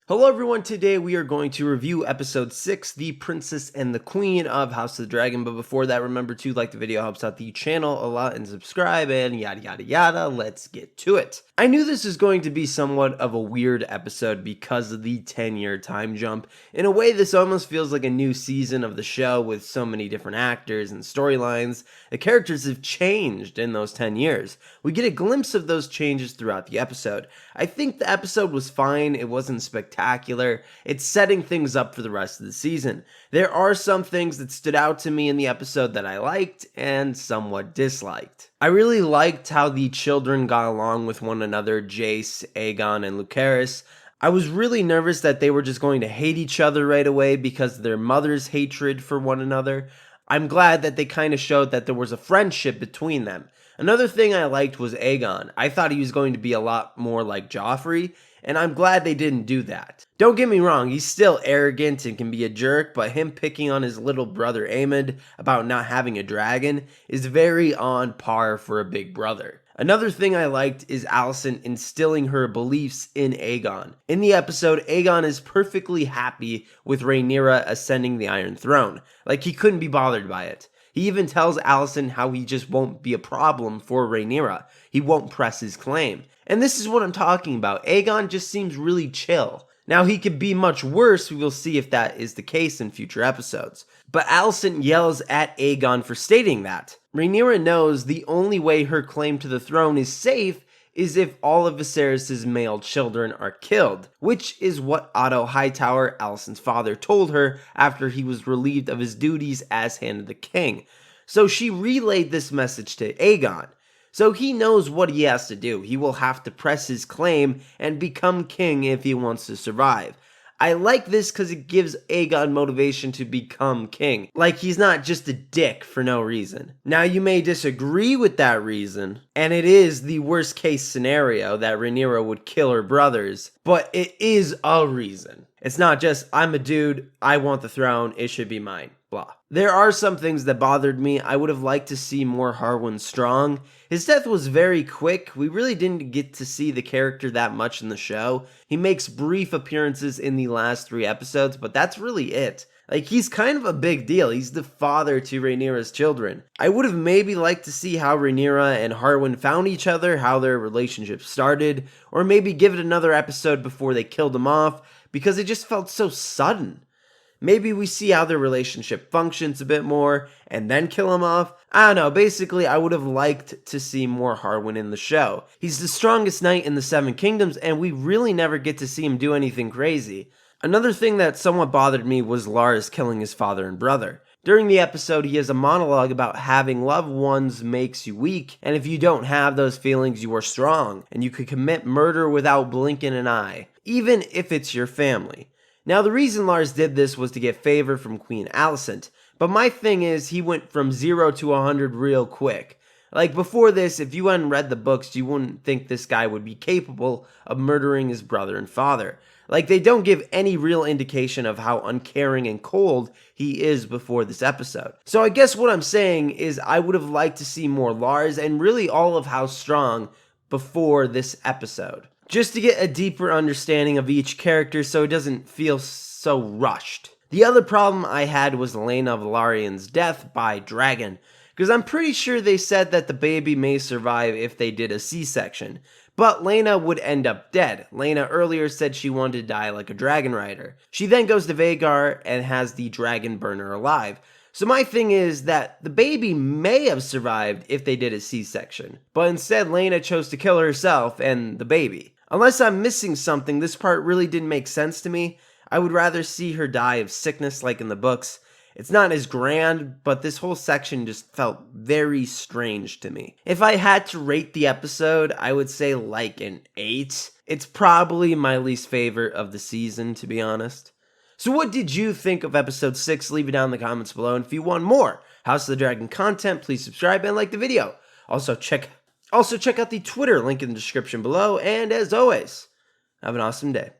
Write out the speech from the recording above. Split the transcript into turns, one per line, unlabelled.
Hello everyone, today we are going to review episode 6, The Princess and the Queen of House of the Dragon, but before that remember to like the video, helps out the channel a lot, and subscribe, and yada yada yada. Let's get to it. I knew this was going to be somewhat of a weird episode because of the 10-year time jump. In a way, this almost feels like a new season of the show with so many different actors and storylines. The characters have changed in those 10 years. We get a glimpse of those changes throughout the episode. I think the episode was fine, it wasn't spectacular, it's setting things up for the rest of the season. There are some things that stood out to me in the episode that I liked and somewhat disliked. I really liked how the children got along with one another, Jace, Aegon, and Lucerys. I was really nervous that they were just going to hate each other right away because of their mother's hatred for one another. I'm glad that they kind of showed that there was a friendship between them. Another thing I liked was Aegon. I thought he was going to be a lot more like Joffrey, and I'm glad they didn't do that. Don't get me wrong, he's still arrogant and can be a jerk, but him picking on his little brother Aemond about not having a dragon is very on par for a big brother. Another thing I liked is Alicent instilling her beliefs in Aegon. In the episode, Aegon is perfectly happy with Rhaenyra ascending the Iron Throne. Like, he couldn't be bothered by it. He even tells Alicent how he just won't be a problem for Rhaenyra. He won't press his claim. And this is what I'm talking about. Aegon just seems really chill. Now, he could be much worse. We will see if that is the case in future episodes. But Alicent yells at Aegon for stating that. Rhaenyra knows the only way her claim to the throne is safe is if all of Viserys' male children are killed, which is what Otto Hightower, Alicent's father, told her after he was relieved of his duties as Hand of the King. So she relayed this message to Aegon. So he knows what he has to do. He will have to press his claim and become king if he wants to survive. I like this because it gives Aegon motivation to become king. Like, he's not just a dick for no reason. Now, you may disagree with that reason, and it is the worst case scenario that Rhaenyra would kill her brothers, but it is a reason. It's not just, I'm a dude, I want the throne, it should be mine, blah. There are some things that bothered me. I would have liked to see more Harwin Strong. His death was very quick. We really didn't get to see the character that much in the show. He makes brief appearances in the last 3 episodes, but that's really it. Like, he's kind of a big deal. He's the father to Rhaenyra's children. I would have maybe liked to see how Rhaenyra and Harwin found each other, how their relationship started, or maybe give it another episode before they killed him off, because it just felt so sudden. Maybe we see how their relationship functions a bit more, and then kill him off. I don't know, basically I would have liked to see more Harwin in the show. He's the strongest knight in the 7 Kingdoms, and we really never get to see him do anything crazy. Another thing that somewhat bothered me was Lars killing his father and brother. During the episode, he has a monologue about having loved ones makes you weak, and if you don't have those feelings, you are strong, and you could commit murder without blinking an eye, even if it's your family. Now, the reason Lars did this was to get favor from Queen Alicent, but my thing is he went from 0 to 100 real quick. Like, before this, if you hadn't read the books, you wouldn't think this guy would be capable of murdering his brother and father. Like, they don't give any real indication of how uncaring and cold he is before this episode. So I guess what I'm saying is I would have liked to see more Lars and really all of House Strong before this episode, just to get a deeper understanding of each character so it doesn't feel so rushed. The other problem I had was Laena Velarion's death by dragon, because I'm pretty sure they said that the baby may survive if they did a C-section, but Laena would end up dead. Laena earlier said she wanted to die like a dragon rider. She then goes to Vhagar and has the dragon burn her alive. So my thing is that the baby may have survived if they did a C-section, but instead Laena chose to kill herself and the baby. Unless I'm missing something, this part really didn't make sense to me. I would rather see her die of sickness like in the books. It's not as grand, but this whole section just felt very strange to me. If I had to rate the episode, I would say like an 8. It's probably my least favorite of the season, to be honest. So what did you think of episode 6? Leave it down in the comments below. And if you want more House of the Dragon content, please subscribe and like the video. Also check out the Twitter link in the description below. And as always, have an awesome day.